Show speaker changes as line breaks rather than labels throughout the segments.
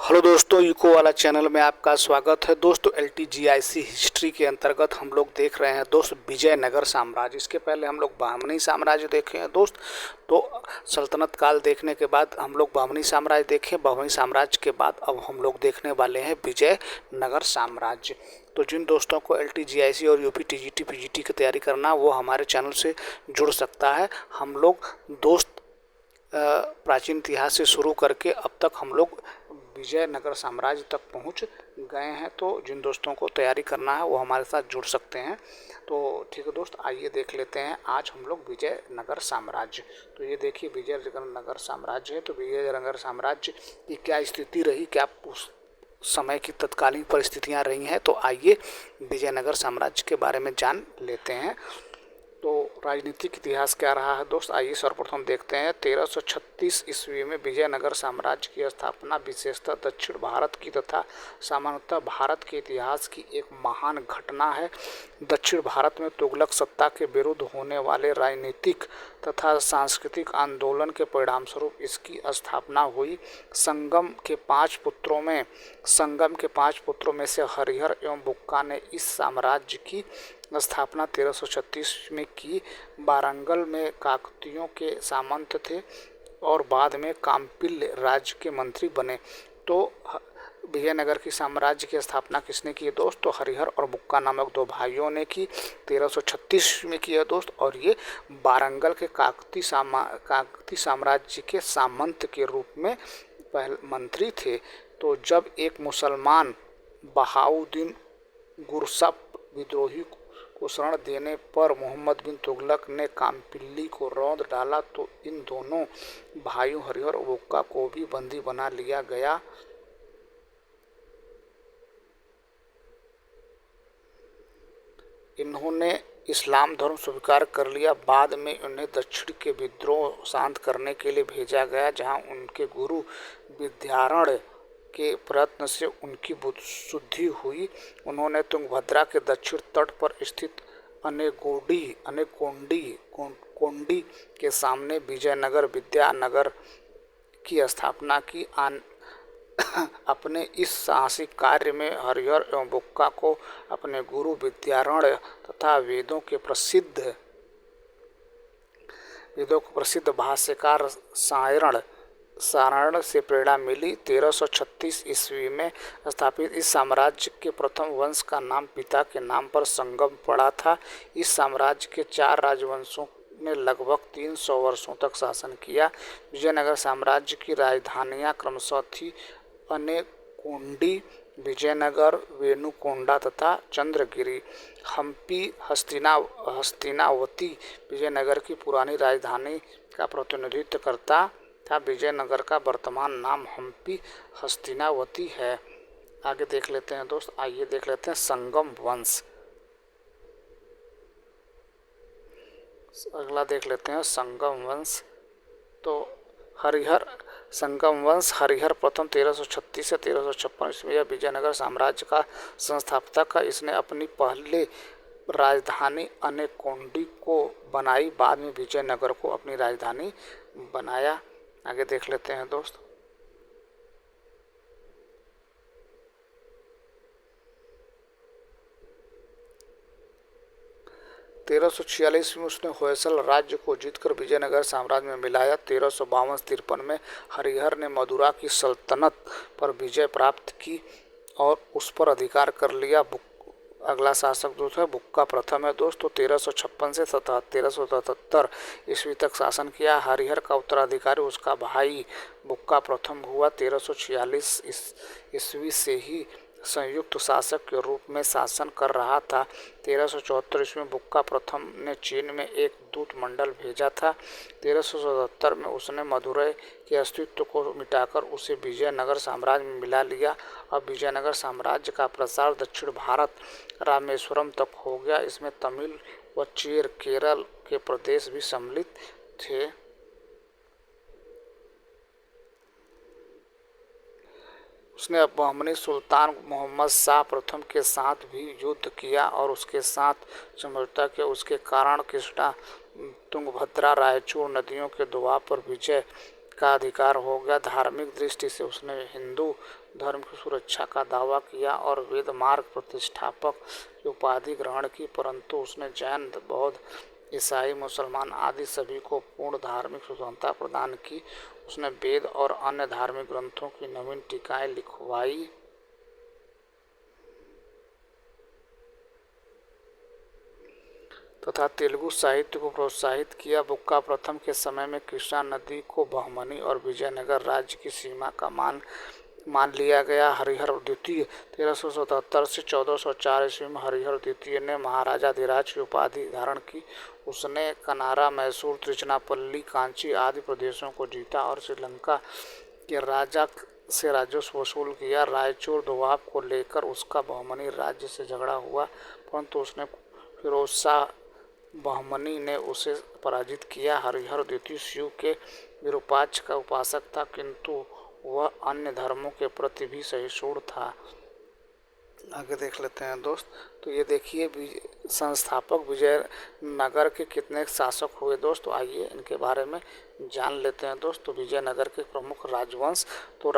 Hello दोस्तों, UCO वाला channel में आपका स्वागत है। दोस्तों LTGIC हिस्ट्री के अंतर्गत हम लोग देख रहे हैं दोस्त विजयनगर साम्राज्य। इसके पहले हम लोग बहमनी साम्राज्य देखे हैं दोस्त। तो सल्तनत काल देखने के बाद हम लोग बहमनी साम्राज्य देखे। बहमनी साम्राज्य के बाद अब हम लोग देखने वाले हैं विजयनगर साम्राज्य। तो जिन दोस्तों को LTGIC और UP TGT PGT की तैयारी करना वो हमारे चैनल से जुड़ सकता है। हम लोग दोस्त प्राचीन इतिहास से शुरू करके अब तक हम लोग विजयनगर साम्राज्य तक पहुंच गए हैं। तो जिन दोस्तों को तैयारी करना है वो हमारे साथ जुड़ सकते हैं। तो ठीक है दोस्त, आइए देख लेते हैं आज हम लोग विजयनगर साम्राज्य। तो ये देखिए विजयनगर साम्राज्य है। तो विजयनगर साम्राज्य की क्या स्थिति रही, क्या उस समय की तत्कालीन परिस्थितियां रही हैं, तो आइए विजयनगर साम्राज्य के बारे में जान लेते हैं। तो राजनीतिक इतिहास क्या रहा है दोस्त, आइए सर्वप्रथम देखते हैं। 1336 ईस्वी में विजयनगर साम्राज्य की स्थापना विशेषतः दक्षिण भारत की तथा सामान्यतः भारत के इतिहास की एक महान घटना है। दक्षिण भारत में तुगलक सत्ता के विरुद्ध होने वाले राजनीतिक तथा सांस्कृतिक आंदोलन के परिणामस्वरूप इसकी स्थापना हुई। संगम के पांच पुत्रों में से हरिहर एवं बुक्का ने इस साम्राज्य की स्थापना 1336 में की। वारंगल में काकतियों के सामंत थे और बाद में काम्पिल्य राज्य के मंत्री बने। तो विजयनगर की साम्राज्य की स्थापना किसने की है दोस्त, तो हरिहर और बुक्का नामक दो भाइयों ने की। 1336 में की है दोस्त। और ये वारंगल के काकती साम्राज्य के सामंत के रूप में पहले मंत्री थे। तो जब एक मुसलमान बहाउद्दीन गुरसप विद्रोही को शरण देने पर मोहम्मद बिन तुगलक ने काम्पिल्ली को रौंद डाला, तो इन दोनों भाइयों हरिहर और बुक्का को भी बंदी बना लिया गया। इन्होंने इस्लाम धर्म स्वीकार कर लिया। बाद में उन्हें दक्षिण के विद्रोह शांत करने के लिए भेजा गया, जहां उनके गुरु विद्यारण्य के प्रयत्न से उनकी शुद्धि हुई। उन्होंने तुंगभद्रा के दक्षिण तट पर स्थित कोंडी के सामने विजयनगर विद्यानगर की स्थापना की। अपने इस साहसिक कार्य में हरिहर एवं बुक्का को अपने गुरु विद्यारण्य तथा वेदों के प्रसिद्ध भाष्यकार सारण से प्रेरणा मिली। 1336 ईस्वी में स्थापित इस साम्राज्य के प्रथम वंश का नाम पिता के नाम पर संगम पड़ा था। इस साम्राज्य के 4 राजवंशों ने लगभग 300 वर्षों तक शासन किया। विजयनगर साम्राज्य की राजधानियां क्रमशः थी अनेकोंडी, विजयनगर, वेनुकोंडा तथा चंद्रगिरी। हम्पी हस्तिनावती विजयनगर की पुरानी राजधानी का प्रतिनिधित्व करता था। विजयनगर का वर्तमान नाम हम्पी हस्तिनावती है। आगे देख लेते हैं दोस्त, आइए देख लेते हैं संगम वंश। अगला देख लेते हैं संगम वंश। तो संगम वंश हरिहर प्रथम 1336 से 1356 ईस्वी में विजयनगर साम्राज्य का संस्थापक है। इसने अपनी पहले राजधानी अनेकोंडी को बनाई, बाद में विजयनगर को अपनी राजधानी बनाया। आगे देख लेते हैं दोस्त। तेरह सौ 46 में उसने होयसल राज्य को जीतकर विजयनगर साम्राज्य में मिलाया। 1352-53 में हरिहर ने मदुरा की सल्तनत पर विजय प्राप्त की और उस पर अधिकार कर लिया। अगला शासक जो है बुक्का प्रथम है दोस्त। तो 1356 से 1377 ईस्वी तक शासन किया। हरिहर का उत्तराधिकारी उसका भाई बुक्का प्रथम हुआ। 1346 ईस्वी से ही संयुक्त शासक के रूप में शासन कर रहा था। 1374 ईस्वी में बुक्का प्रथम ने चीन में एक दूत मंडल भेजा था। 1377 में उसने मदुरै के अस्तित्व को मिटाकर उसे विजयनगर साम्राज्य में मिला लिया। अब विजयनगर साम्राज्य का प्रसार दक्षिण भारत रामेश्वरम तक हो गया। इसमें तमिल व चेर केरल के प्रदेश भी सम्मिलित थे। उसने बहमनी सुल्तान मोहम्मद शाह प्रथम के साथ भी युद्ध किया और उसके साथ समझौता किया। उसके कारण कृष्णा, तुंगभद्रा, रायचूर नदियों के दोआब पर विजय का अधिकार हो गया। धार्मिक दृष्टि से उसने हिंदू धर्म की सुरक्षा का दावा किया और वेद मार्ग प्रतिष्ठापक की उपाधि ग्रहण की, परंतु उसने जैन, बौद्ध, ईसाई, मुसलमान आदि सभी को पूर्ण धार्मिक स्वतंत्रता प्रदान की। उसने वेद और अन्य धार्मिक ग्रंथों की नवीन टीकाएं लिखवाई तथा तेलुगु साहित्य को प्रोत्साहित किया। बुक्का प्रथम के समय में कृष्णा नदी को बहमनी और विजयनगर राज्य की सीमा का मान लिया गया। हरिहर द्वितीय 1377 से 1404 ईस्वी में हरिहर द्वितीय ने महाराजाधिराज की उपाधि धारण की। उसने कनारा, मैसूर, त्रिचनापल्ली, कांची आदि प्रदेशों को जीता और श्रीलंका के राजा से राजस्व वसूल किया। रायचूर दोआब को लेकर उसका बहमनी राज्य से झगड़ा हुआ, परंतु उसने फिरोज शाह बहमनी ने उसे पराजित किया। हरिहर द्वितीय शिव के विरूपाक्ष का उपासक था, किंतु वह अन्य धर्मों के प्रति भी सहिष्णु था। आगे देख लेते हैं दोस्त। तो ये देखिए संस्थापक विजयनगर के कितने शासक हुए दोस्त, तो आइए इनके बारे में जान लेते हैं दोस्त। तो विजयनगर के प्रमुख राजवंश, तो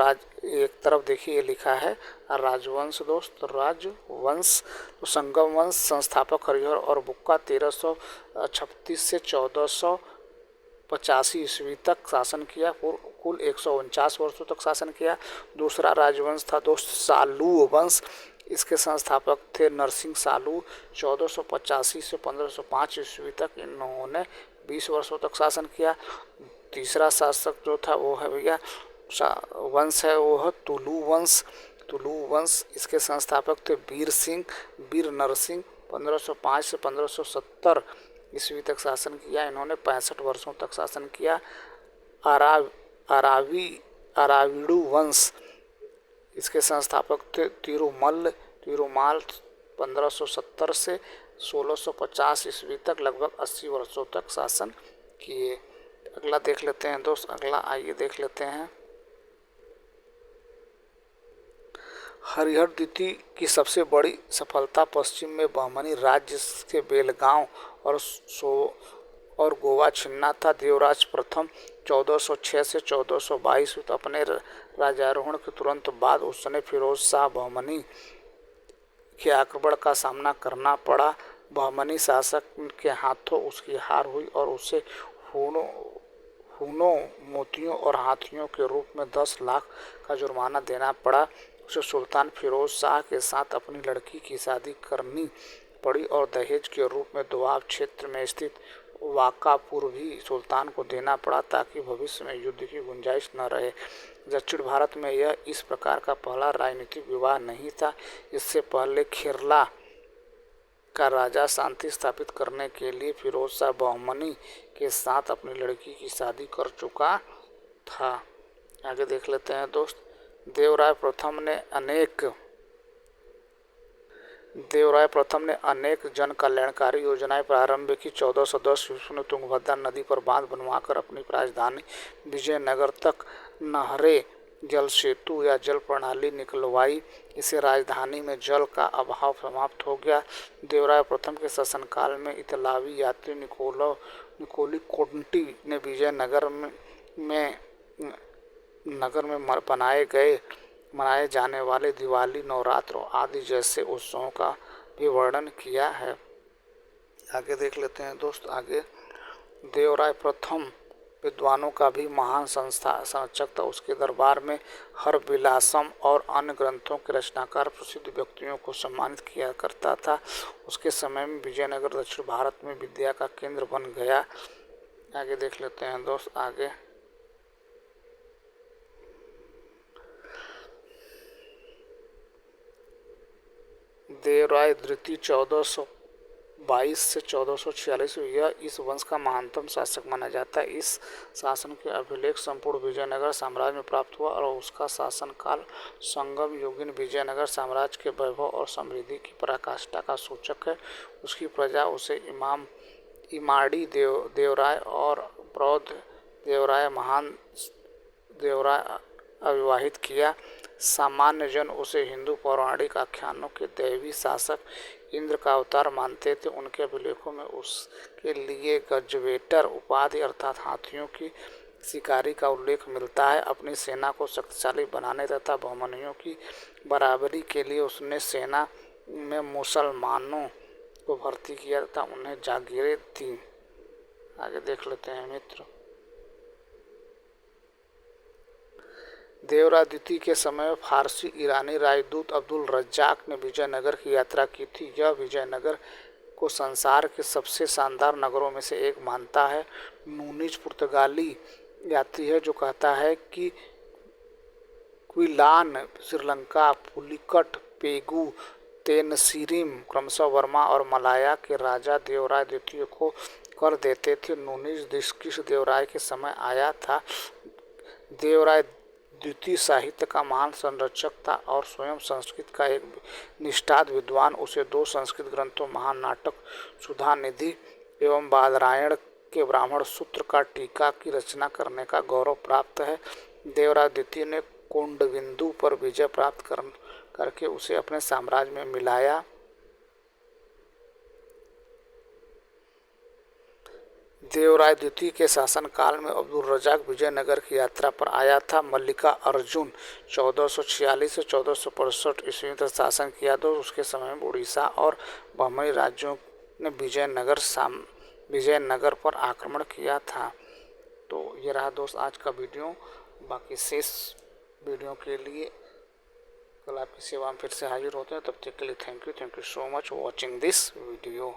एक तरफ देखिए ये लिखा है राजवंश दोस्त, राजवंश। तो संगम वंश संस्थापक हरिहर और बुक्का 1336 से 1485 ईस्वी तक शासन किया, कुल 149 वर्षों तक शासन किया। दूसरा राजवंश था दोस्त सालू वंश, इसके संस्थापक थे नरसिंह सालू। 1485 से 1505 ईस्वी तक इन्होंने 20 वर्षों तक शासन किया। तीसरा शासक जो था वो है भैया वंश है वो है तुलु वंश। तुलु वंश, इसके संस्थापक थे वीर नरसिंह। 1505 से 1570 ईस्वी तक शासन किया। इन्होंने 65 वर्षों तक शासन किया। अराविडु वंश, इसके संस्थापक थे तिरुमाल 1570 से 1650 ईस्वी तक लगभग 80 वर्षों तक शासन किए। अगला देख लेते हैं दोस्त। अगला आइए देख लेते हैं हरिहर द्वितीय की सबसे बड़ी सफलता पश्चिम में बहमनी राज्य के बेलगांव और गोवा छिन्ना था। देवराज प्रथम 1406 से 1422 में अपने राज्यारोहण के तुरंत बाद उसने फिरोज शाह बहमनी के आक्रमण का सामना करना पड़ा। बहमनी शासक के हाथों उसकी हार हुई और उसे खूनों, मोतियों और हाथियों के रूप में 10 लाख का जुर्माना देना पड़ा। उसे सुल्तान फिरोज शाह के साथ अपनी लड़की की शादी करनी पड़ी और दहेज के रूप में दोआब क्षेत्र में स्थित वाकापुर भी सुल्तान को देना पड़ा, ताकि भविष्य में युद्ध की गुंजाइश न रहे। दक्षिण भारत में यह इस प्रकार का पहला राजनीतिक विवाह नहीं था। इससे पहले खेरला का राजा शांति स्थापित करने के लिए फिरोज शाह बहमनी के साथ अपनी लड़की की शादी कर चुका था। आगे देख लेते हैं दोस्त। देवराय प्रथम ने अनेक जन कल्याणकारी योजनाएं प्रारंभ की। 1410 ईस्वी में तुंगभद्रा नदी पर बांध बनवाकर अपनी राजधानी विजयनगर तक नहरें, जल सेतु या जल प्रणाली निकलवाई। इससे राजधानी में जल का अभाव समाप्त हो गया। देवराय प्रथम के शासनकाल में इतालवी यात्री निकोलो कोंटी ने विजयनगर में मनाए जाने वाले दिवाली, नवरात्र आदि जैसे उत्सवों का भी वर्णन किया है। आगे देख लेते हैं दोस्त। आगे देवराय प्रथम विद्वानों का भी महान संरक्षक था। उसके दरबार में हरविलासम और अन्य ग्रंथों के रचनाकार प्रसिद्ध व्यक्तियों को सम्मानित किया करता था। उसके समय में विजयनगर दक्षिण भारत में विद्या का केंद्र बन गया। आगे देख लेते हैं दोस्त। आगे देवराय द्वितीय 1422 से 1446 यह इस वंश का महानतम शासक माना जाता है। इस शासन के अभिलेख संपूर्ण विजयनगर साम्राज्य में प्राप्त हुआ और उसका शासनकाल संगम युगीन विजयनगर साम्राज्य के वैभव और समृद्धि की पराकाष्ठा का सूचक है। उसकी प्रजा उसे इमाड़ी देवराय और प्रौढ़ देवराय, महान देवराय अविवाहित किया। सामान्य जन उसे हिंदू पौराणिक आख्यानों के दैवी शासक इंद्र का अवतार मानते थे। उनके अभिलेखों में उसके लिए गजवेटर उपाधि अर्थात हाथियों की शिकारी का उल्लेख मिलता है। अपनी सेना को शक्तिशाली बनाने तथा बहमनियों की बराबरी के लिए उसने सेना में मुसलमानों को भर्ती किया तथा उन्हें जागीरें दी। आगे देख लेते हैं मित्र। देवराय द्वितीय के समय फारसी ईरानी राजदूत अब्दुल रज्जाक ने विजयनगर की यात्रा की थी। यह विजयनगर को संसार के सबसे शानदार नगरों में से एक मानता है। नूनीज पुर्तगाली यात्री है जो कहता है कि क्विलान श्रीलंका, पुलिकट, पेगु, तेनसीरिम क्रमशः वर्मा और मलाया के राजा देवराय द्वितीय को कर देते थे। नूनीज किस देवराय के समय आया था। देवराय द्वितीय साहित्य का महान संरक्षक था और स्वयं संस्कृत का एक निष्ठात विद्वान। उसे 2 संस्कृत ग्रंथों महान नाटक सुधानिधि एवं बादरायण के ब्राह्मण सूत्र का टीका की रचना करने का गौरव प्राप्त है। देवराय द्वितीय ने कोंडविंदु पर विजय प्राप्त करके उसे अपने साम्राज्य में मिलाया। देवराय द्वितीय के शासनकाल में अब्दुल रज्जाक विजयनगर की यात्रा पर आया था। मल्लिका अर्जुन 1446 से 1465 ईस्वी तक शासन किया। उसके समय में उड़ीसा और बहमनी राज्यों ने विजयनगर पर आक्रमण किया था। तो ये रहा दोस्त आज का वीडियो। बाकी शेष वीडियो के लिए कल आपकी सेवा में फिर से हाजिर होते हैं। तब तक के लिए thank you so much for watching this video.